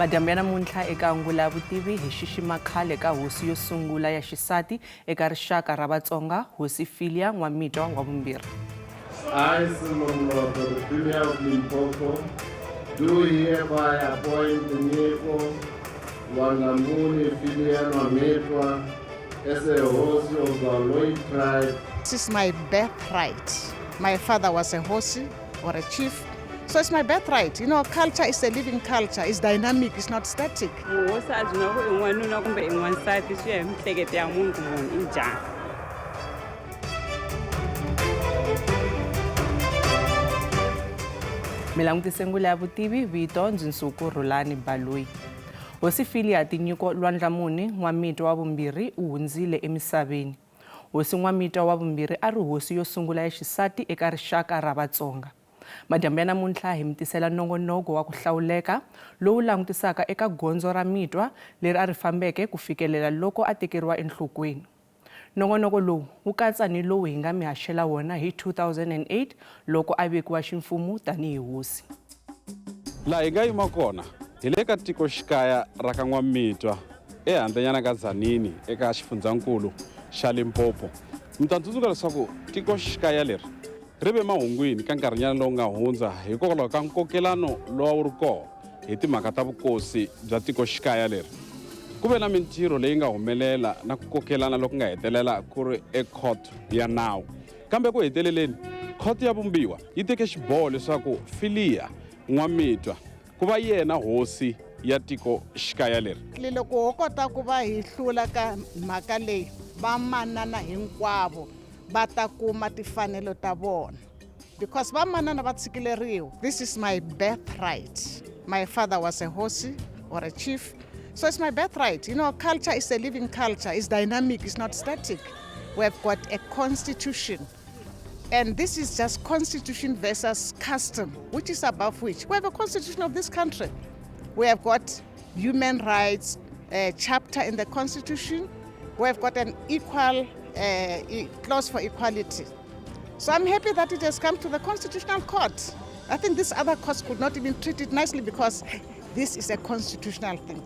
Madyambu ya namuntlha eka Angula ya Vutivi hi xixima khale ka hosi yo sungula ya xisati eka rixaka ra Vatsonga, Hosi Philia Nwamitwa wa vumbirhi. I, Simon Philia of Limpopo, do hereby appoint Nyeko Wangamuni Philia Nwamitwa as a hosi of the Lloyd tribe. This is my birthright. My father was a hosi or a chief. So it's my birthright. You know, culture is a living culture. It's dynamic, it's not static. Milangutise Angula ya Vutivi vito Ndzunsuku Rhulani Baloyi. Hosi Philia Tinyiko Lwandlamuni Nwamitwa wa vumbirhi u hundzile emisaveni. Hosi Nwamitwa wa vumbirhi a ri hosi yo sungula ya xisati eka rixaka ra Vatsonga. Madyambu ya namuntlha hi mitisela nongonoko wa ku hlawuleka lowu langutisaka eka gondzo ra mitwa leri a ri fambeke ku fikelela loko a tekeriwa enhlokweni. Nongonoko lowu wu katsa ni lowu hi nga mi haxela wona hi 2008 loko a vekiwa ximfumo tanihi hosi. La hi nga yima kona hi le ka tikoxikaya ra ka Nwamitwa ehandlenyana ka Tzaneen eka xifundzankulu xa Limpopo. Mi ta tsundzuka leswaku tikoxikaya leri ri ve mahungwini ka nkarhinyana lowu nga hundza hikokwalaho ka nkokelano lowu ri kona hi timhaka ta vukosi bya tikoxikaya leri. Ku ve na mintirho leyi nga humelela na ku kokelana loku nga hetelela ku ri ekhoto ya nawu. Kambe ku heteleleni khoto ya vumbiwa yi teke xiboho leswaku Philia Nwamitwa ku va yena hosi ya tikoxikaya leri. Loko ho kota ku va hi hlula ka mhaka leyi, vamanana hinkwavo va ta kuma timfanelo ta vona. Because vamanana va tshikileriwa. This is my birthright. My father was a hosi or a chief. So it's my birthright. You know, culture is a living culture. It's dynamic, it's not static. We have got a constitution. And this is just constitution versus custom, which is above which. We have a constitution of this country. We have got human rights chapter in the constitution. We have got an equal clause for equality. So I'm happy that it has come to the Constitutional Court. I think these other courts could not even treat it nicely because this is a constitutional thing.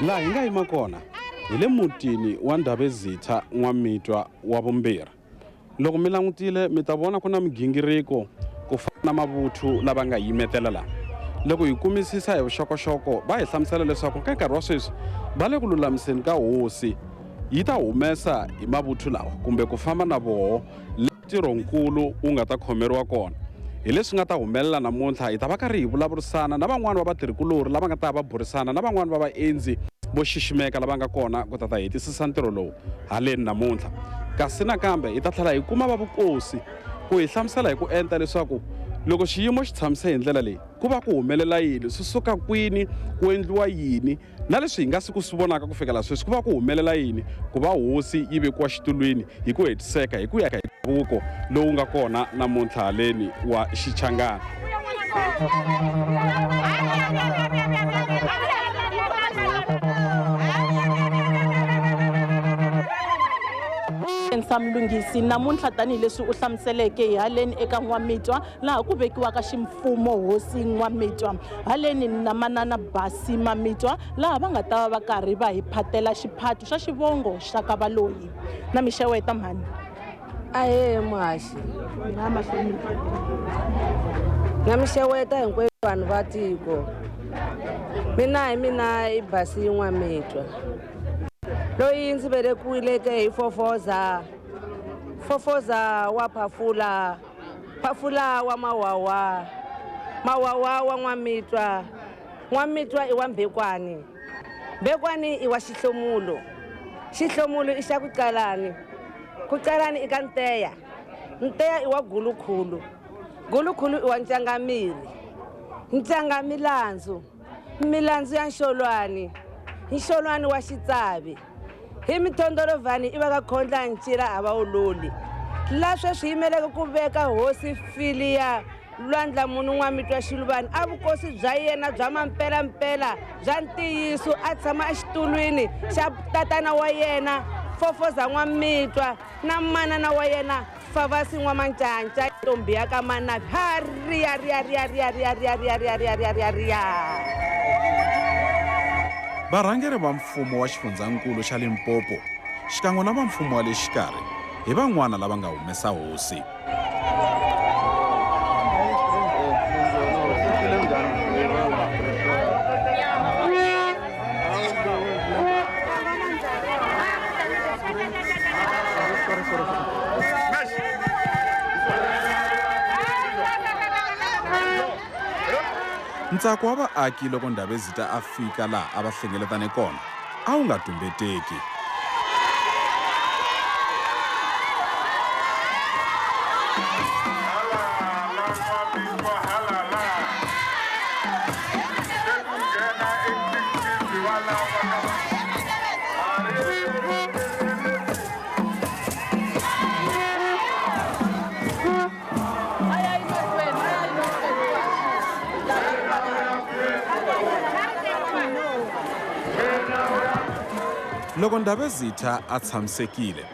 La hi nga yima kona hi le mutini wa Ndabezitha Nwamitwa wa vumbirhi. Loko mi langutile mi ta vona ku na migingiriko ku fana na mavuthu lava nga yimetela la. Loko hi kumisisa hi vuxokoxoko va hi hlamusela leswaku ka nkarhi wa sweswi va le ku lulamiseni ka hosi yi ta humesa hi mavuthu lawa kumbe ku famba na voho ntirhonkulu wu nga ta khomeriwa kona. Hi leswi nga ta humelela namuntlha hi ta va karhi hi vulavurisana na van'wani va vatirhikulori lava nga ta va burisana na van'wani va vaendzi vo xiximeka lava nga kona ku ta hetisisa ntirho lowu haleni namuntlha. Kasi nakambe hi ta tlhela hi kuma va vukosi ku hi hlamusela hi ku enta leswaku loko xiyimo xi tshamise hi ndlela leyi ku va ku humelela yini, swi suka kwini, ku endliwa yini na leswi hi nga si ku swi vonaka ku fikela sweswi ku va ku humelela yini ku va hosi yi vekiwa xitulwini hi ku hetiseka hi ku ya ka ndhavuko lowu nga kona namuntlha haleni wa Xichangani. Nsamlungisi namuntlha tanihileswi u hlamuseleke hi haleni eka Nwamitwa laha ku vekiwaka ximfumo hosi Nwamitwa. Haleni na manana Basi Mamitwa laha va nga ta va va karhi va hi phatela xiphato xa xivongo xa ka Baloyi. Na mi xeweta mhani. Ahe muhaxi. Na mi xeweta hinkwenu vanhu va tiko. Mina hi Basi Nwamitwa. Loyi ndzi velekiwile hi Fofoza wa Phafula wa Mawawa wa Nwamitwa. Nwamitwa I wa Mbekwani. Mbekwani I wa Xihlomulo. Xihlomulo I xa Kuqalani. Kuqalani I ka Nteya. Nteya I wa Gulukhulu. Gulukhulu I wa Nchangamiri. Nchangamilandzu. Milandzu ya Nxolwani. Nxolwani wa Xitsavi. Hi Mithondolovhani I va ka Khondla Ncila hava uloli. La sweswi yimeleke ku veka hosi Philia Lwandlamuni Nwamitwa Xiluvani a vukosi bya yena bya mampelampela bya ntiyiso a tshama exitulwini xa tatana wa yena Fofoza Nwamitwa na manana wa yena Favasi Nwamanchanja ntombi ya ka Manapi hariya. Varhangeri va mfumo wa xifundzankulu xa Limpopo xikan'we na va mfumo wa le xikarhi hi van'wana lava nga humesa hosi. Ntsako wa vaaki loko Ndabezitha a fika laha a va hlengeletane kona a wu nga tumbeteki. Loko Ndabezitha a tshamisekile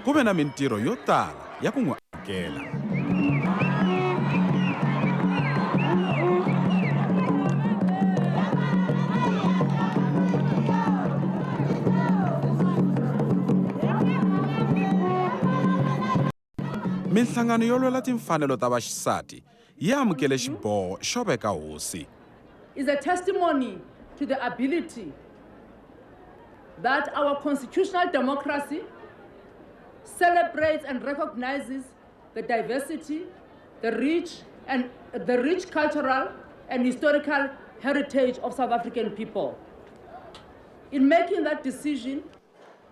ku ve na mintirho yo tala ya ku n'wi amukela. Minhlangano yo lwela timfanelo ta vaxisati yi amukele xiboho xo veka hosi. Is a testimony to the ability that our constitutional democracy celebrates and recognizes the diversity, the rich cultural and historical heritage of South African people. In making that decision,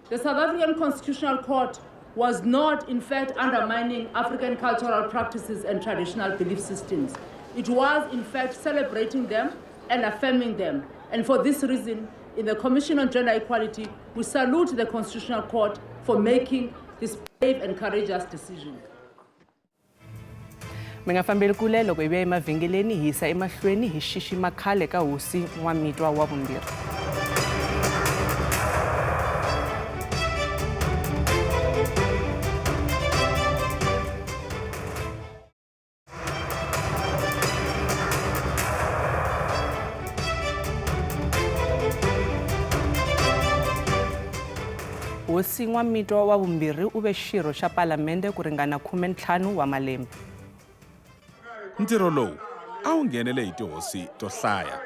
the South African Constitutional Court was not, in fact, undermining African cultural practices and traditional belief systems. It was, in fact, celebrating them and affirming them. And for this reason, in the Commission on Gender Equality, we salute the Constitutional Court for making this brave and courageous decision. Mi nga fambeli kule loko hi vuya emavhengeleni hi yisa emahlweni hi xixima khale ka hosi Nwamitwa wa vumbirhi. Hosi Nwamitwa wa vumbirhi u ve xirho xa palamende ku ringana 15 wa malembe. Ntirho lowu a wu nghenele hi tihosi to hlaya.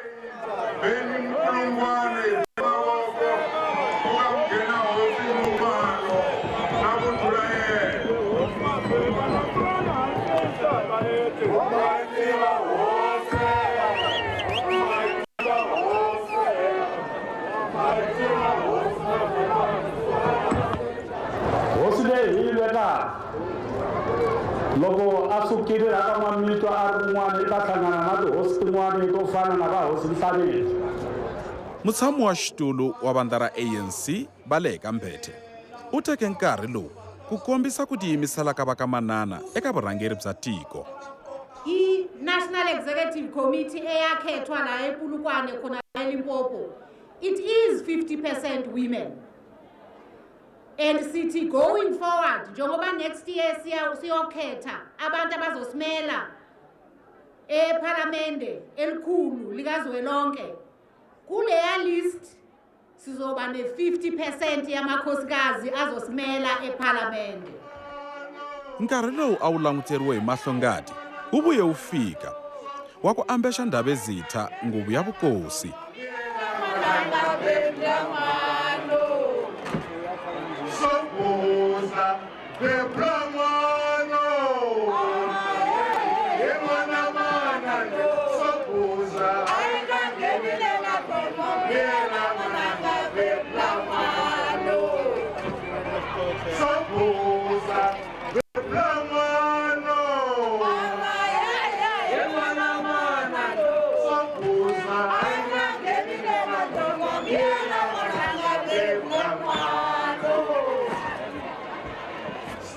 Loko asukile aka Nwamitwa a ri n'wana eka hlangana na tihosi tin'wana to fana na vahosi Mhlabeni. Mutshami wa xitulu wa vandla ra ANC Baleka Mbete u teke nkarhi lowu ku kombisa ku tiyimisela ka vakamanana eka vurhangeri bya tiko. I-National Executive Committee eyakhethwa la ePulukwane khona eLimpopo, it is 50% women. And sithi going forward, njengoba next year siyokhetha abantu abazosimela eParliamente elikhulu likazwelonke, kuleya list sizoba ne-50% yamakhosikazi azosimela eParliamente. Nkarhi lowu a wu languteriwe hi mahlongati wu vuye wu fika wa ku ambexa Ndabezitha nguvu ya vukosi.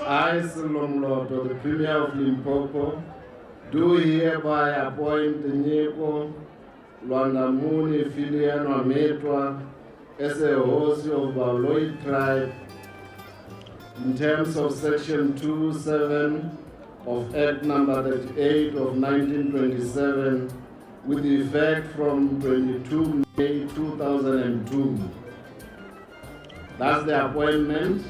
I, Silomloto, the Premier of Limpopo, do hereby appoint Nyiko Lwandamuni Filian Nwamitwa as a host of Baloyi tribe in terms of Section 2(7) of Act number 38 of 1927 with effect from 22 May 2002. That's the appointment.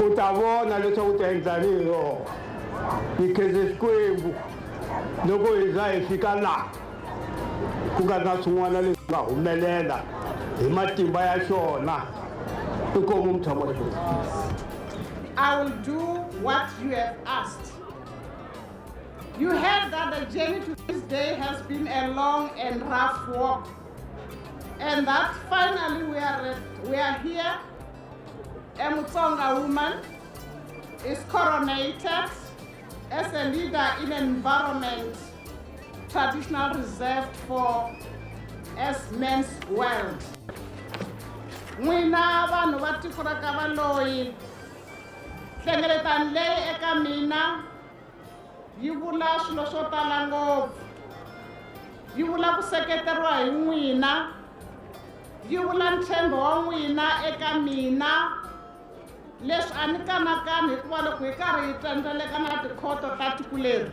Utavona leswaku u ta endla yini ikhenze xikwembu loko hi za hi fika laha ku nga na swin'wana leswi nga humelela hi matimba ya xona inkomu mutshamo wa xona. I will do what you have asked. You heard that the journey to this day has been a long and rough walk, and that finally we are here. A Mutsonga woman is coronated as a leader in an environment traditional reserved for as men's world. N'wina vanhu va tiko ra ka Valoyi, nhlengeletano leyi eka mina yi vula swilo swo tala ngopfu. Yi vula ku seketeriwa hi n'wina, yi vula ntshembo wa n'wina eka mina. Leswi a ni kanakani hikuva loko hi karhi hi tsandzeka na tikhoto ta tiko leri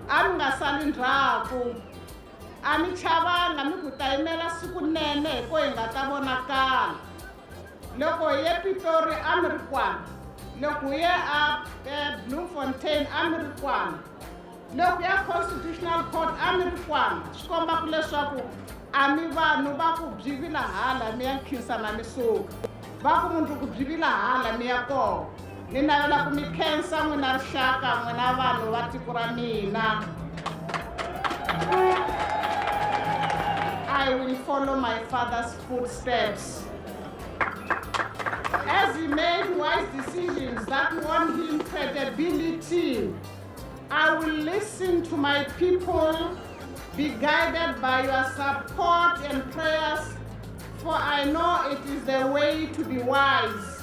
a mi nga sali ndzhaku, a mi chavanga mi ku ta yimela siku nene hi ko hi nga ta vonakala. Loko hi ye Pitori a mi ri kwana, loko hi ye a Bloemfontein a mi ri kwana, loko ya Constitutional Court a mi ri kwana. Swi komba ku leswaku a mi vanhu va ku byi vila hala mi ya khinsama mi suka. Va ku munhu ku byi vila hala mi ya kona. Ni navela ku mi khensa n'wina rixaka n'wina vanhu va tiko ra mina. I will follow my father's footsteps. As he made wise decisions that won him credibility, I will listen to my people, be guided by your support and prayers, for I know it is the way to be wise.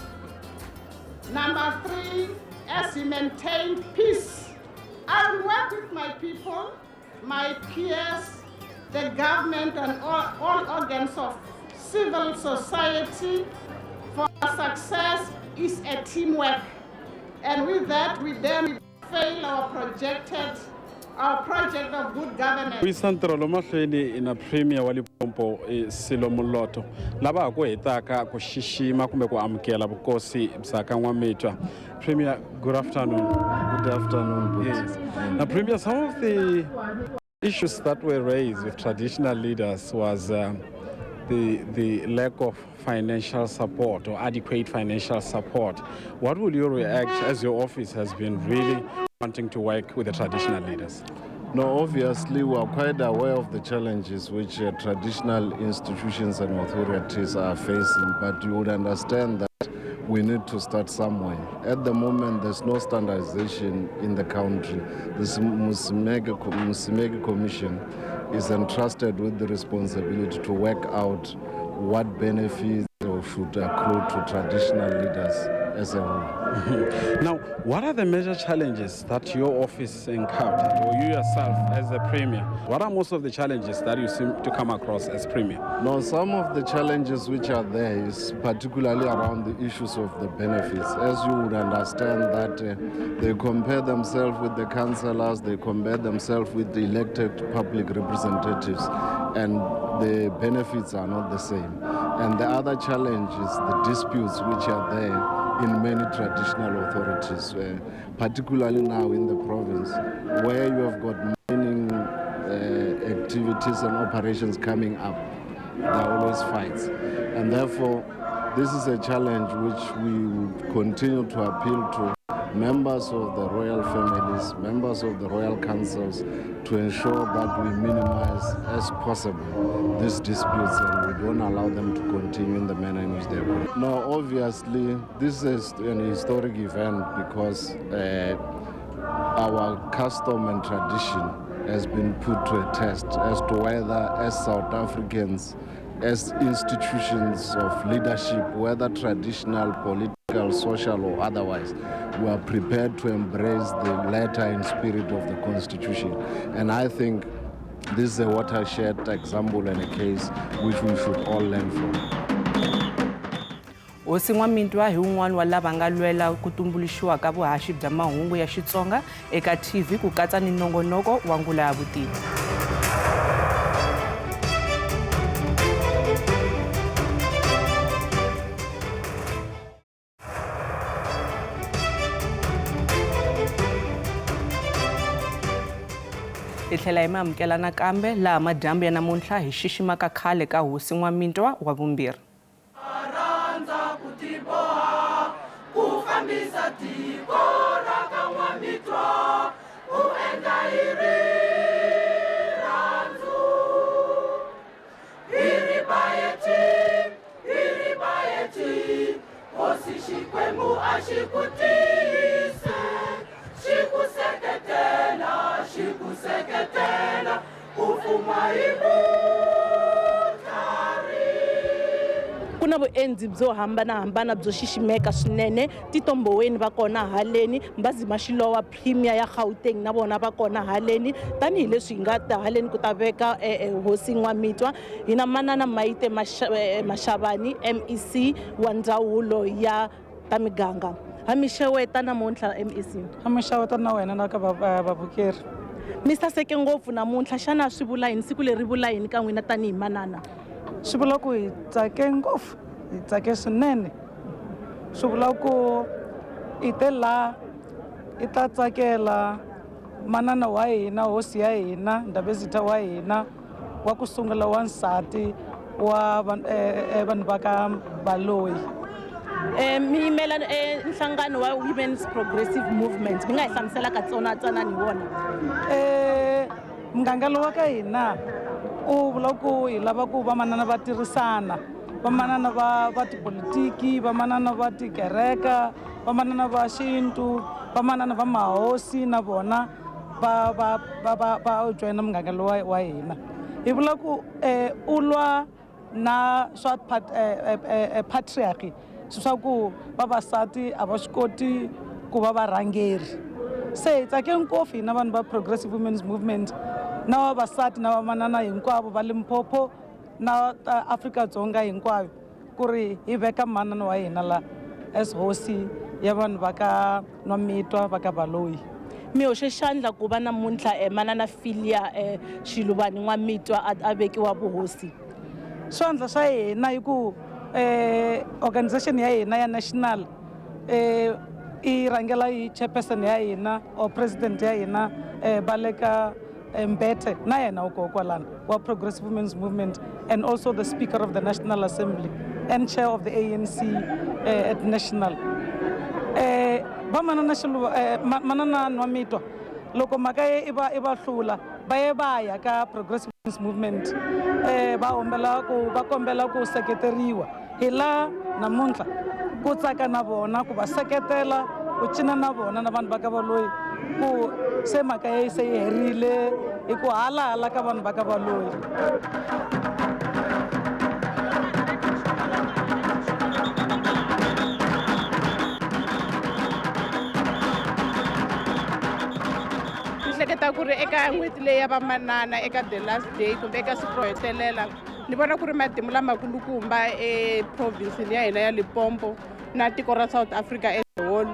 Number 3, as he maintained peace, I will work with my people, my peers, the government and all organs of civil society, for success is a teamwork. And with that, we then fail our project of good governance. Wisantro mahlweni ina premier wa Limpopo Silo Moloto lava ha ku hetaka ku xixima kumbe ku amukela vukosi bya ka N'wamitwa. Premier, good afternoon. Good afternoon. Yes. Now, Premier, some of the issues that were raised with traditional leaders was the lack of financial support or adequate financial support. What will you react as your office has been really wanting to work with the traditional leaders? No, obviously we are quite aware of the challenges which traditional institutions and authorities are facing, but you would understand that we need to start somewhere. At the moment, there's no standardization in the country. The Musimegi Commission is entrusted with the responsibility to work out what benefits should accrue to traditional leaders as a whole. Now, what are the major challenges that your office encountered, or you yourself as a premier? What are most of the challenges that you seem to come across as premier? Now, some of the challenges which are there is particularly around the issues of the benefits. As you would understand that they compare themselves with the councillors, they compare themselves with the elected public representatives, and the benefits are not the same. And the other challenge is the disputes which are there in many traditional authorities, particularly now in the province, where you have got mining activities and operations coming up. There are always fights. And therefore, this is a challenge which we would continue to appeal to members of the royal families, members of the royal councils, to ensure that we minimize as possible these disputes and we don't allow them to continue in the manner in which they are. Now, obviously, this is an historic event because our custom and tradition has been put to a test as to whether, as South Africans, as institutions of leadership, whether traditional, political, political, social, or otherwise, were prepared to embrace the letter and spirit of the Constitution. And I think this is a watershed example and a case which we should all learn from. Hosi Nwamitwa hi un'wana wa lava nga lwela ku tumbuluxiwa ka vuhaxi bya mahungu ya Xitsonga eka TV ku katsa ni nongonoko wa Ngula ya Vutivi. Hi tlhela hi amukela nakambe laha madyambu ya namuntlha hi xiximaka khale ka Hosi Nwamitwa wa vumbirhi. Kuna vuendzi byo hambanahambana byo xiximeka swinene. Titomboweni va kona haleni, Mbazima Xilowa Premier ya Gauteng na vona va kona haleni. Tanihileswi hi nga ta haleni ku ta veka Hosi Nwamitwa. Hi na manana Maite Mashavani MEC wa ndzawulo ya ta miganga. Hamixeweta namuntlha MEC. Hamixeweta na wena na ka vavukeri. Mr. Seke ngopfu namuntlha xana swi vula yini siku leri vula yini ka n'wina tanihi manana? Swi vula ku hi tsake ngopfu, hi tsake swinene. Swi vula ku hi te la hi ta tsakela manana wa hina, hosi ya hina, Ndabezitha wa hina wa ku sungula wa nsati wa vanhu va ka Baloyi. Mi yimela nhlangano wa Women's Progressive Movement, mi nga hi hlamusela katsongo ni wona? Muganga lowa ka hina u vula ku hi lava ku vamanana va tirhisana, vamanana va tipolitiki, vamanana va tikereka, vamanana va xintu, vamanana va mahosi na vona va joina muganga lowa wa hina. Hi vula ku u lwa na swa patriarchy, swa ku vavasati a va swi koti ku va varhangeri. Se hi tsake ngopfu hina vanhu va Progressive Women's Movement na vavasati na vamanana hinkwavo va Limpopo na Afrika-Dzonga hinkwayo ku ri hi veka manana wa hina la as hosi ya vanhu va ka Nwamitwa va ka Baloyi. Mi hoxe xandla ku va namuntlha manana Filia Shiluvane Nwamitwa a vekiwa vuhosi. Swandla swa hina hi ku organization ya hina ya national i rangela hi chairperson ya hina or president ya hina Baleka Mbete na yena uko kwalana wa Progressive Women's Movement, and also the Speaker of the National Assembly and Chair of the ANC at national. Manana Nwamitwa loko maka ye iba hlula ba ya ka Progressive Women's Movement va kombela ku seketeriwa hi la namuntlha ku tsaka na vona ku va seketela ku cina na vona na vanhu va ka Baloyi ku se maka ye se yi herile hi ku hala ka vanhu va ka Baloyi. Hleketa ku ri eka n'hweti leyi ya vamanana eka the last day kumbe eka siku ro hetelela ni vona ku ri matimu lamakulukumba eprovinsini ya hina ya Limpopo na tiko ra South Africa as a whole,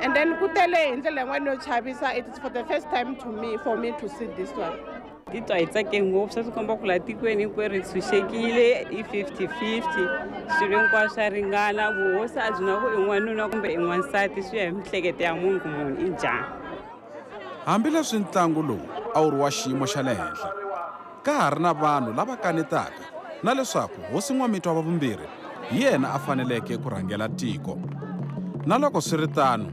and then ku tele hi ndlela yin'wana yo chavisa. It is for the first time for me to see this one. Titwa hi tsake ngopfu, swi komba ku la tikweni hinkwerhu hi tshunxekile i 50-50, swilo hinkwaswo swa ringana. Vuhosi a byi na ku i n'wanuna kumbe i n'wansati, swi ya hi miehleketo ya munhu ku munhu i njhani. Hambileswi ntlangu lowu a wu ri wa xiyimo xa le henhla, ka ha ri na vanhu lava kanetaka na leswaku Hosi Nwamitwa wa vumbirhi hi yena a faneleke ku rhangela tiko. Na loko swi ri tano,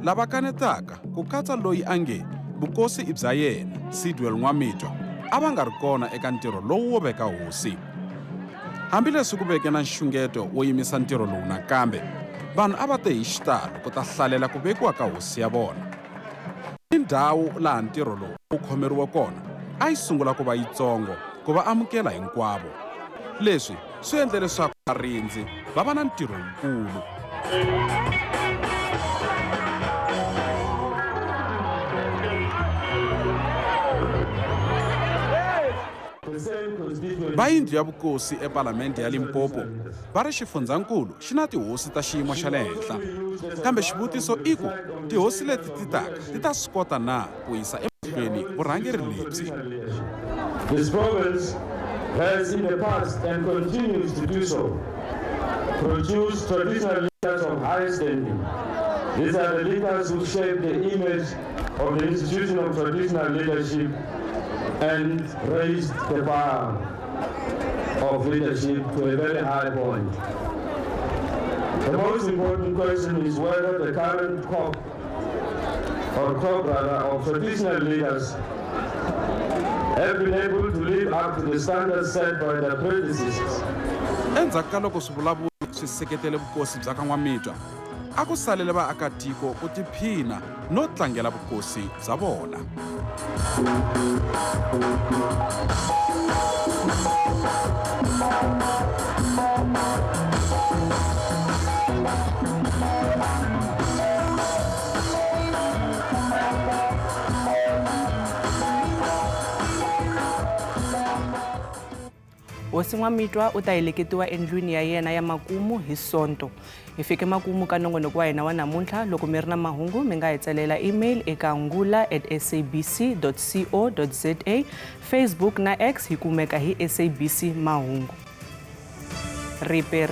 lava kanetaka ku katsa loyi a nge vukosi i bya yena Sidwell Nwamitwa a va nga ri kona eka ntirho lowu wo veka hosi. Hambileswi ku veke na nxungeto wo yimisa ntirho lowu nakambe, vanhu a va te hi xitalo ku ta hlalela ku vekiwa ka hosi ya vona. Ndhawu laha ntirho lowu wu khomeriwa kona a yi sungula ku va yitsongo ku va amukela hinkwavo. Leswi swi endle leswaku varindzi va va na ntirho wukulu. Va yindlu ya vukosi epalamende ya Limpopo va ri xifundzankulu xi na tihosi ta xiyimo xa le henhla, kambe xivutiso i ku tihosi leti ti taka ti ta swi kota na ku yisa emahlweni vurhangeri lebyi. This province has in the past and continues to do so produce traditional leaders of high standing. These are the leaders who shape the image of the institution of traditional leadership and raised the bar of leadership to a very high point. The most important question is whether the current crop of traditional leaders have been able to live up to the standards set by their predecessors. Endzhaku ka loko swivulavulo swi seketele vukosi bya ka N'wamitwa, a ku salele vaakatiko ku tiphina no tlangela vukosi bya vona. Hosi N'wamitwa u ta heleketiwa endlwini ya yena ya makumu hi Sonto. Hi fike makumu ka nongonoko wa hina wa namuntlha. Loko mi ri na mahungu mi nga hi tsalela email eka ngula@sabc.co.za, Facebook na X hi kumeka hi SABC Mahungu. Ripe.